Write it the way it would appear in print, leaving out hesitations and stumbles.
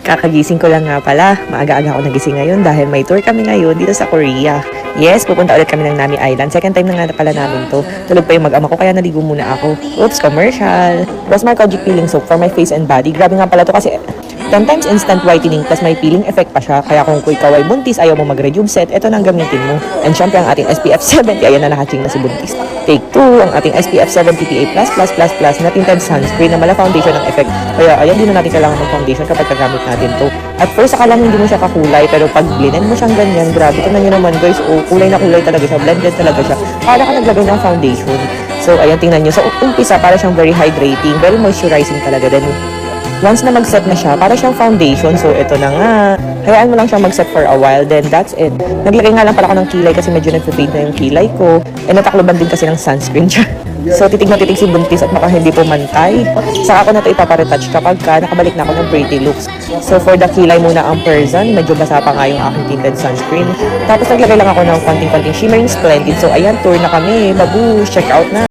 Kakagising ko lang nga pala. Maaga-aga ako nagising ngayon dahil may tour kami ngayon dito sa Korea. Yes, pupunta ulit kami ng Nami Island. Second time na nga pala namin to. Tulog pa yung mag-ama ko kaya naligo muna ako. Oops, commercial. Rosmar Kojic Peeling Soap for my face and body. Grabe nga pala to kasi 10 times instant whitening plus may peeling effect pa siya. Kaya kung ikaw ay buntis, ayaw mo mag-rejuve set, ito na ang gamitin mo. And syempre ang ating SPF 70, ayan na nakaching na si buntis. Take 2, ang ating SPF 70 PA++++, na tinted sunscreen na mala foundation ng effect. Kaya ayan, din na natin kailangan ng foundation kapag kagamit natin to. At first, akala hindi mo siya kakulay, pero pag blended mo siyang ganyan, grabe, tingnan nyo naman guys, kulay na kulay talaga siya, blended talaga siya. Para ka naglagay ng foundation. So ayan, tingnan nyo. Sa umpisa, para siyang very hydrating, very moisturizing talaga. Then, once na mag-set na siya, para siyang foundation. So, ito na nga. Hayaan mo lang siyang mag-set for a while. Then, that's it. Naglagay nga lang pala ako ng kilay kasi medyo nag-fade na yung kilay ko. And natakloban din kasi ng sunscreen siya. So, titig na titig si buntis at baka hindi pumantay. Saka ako na ito ipaparetouch kapag nakabalik na ako ng pretty looks. So, for the kilay muna ang person. Medyo basa pa nga yung aking tinted sunscreen. Tapos, naglagay lang ako ng konting-konting shimmering splendid. So, ayan, tour na kami. Babush! Check out na!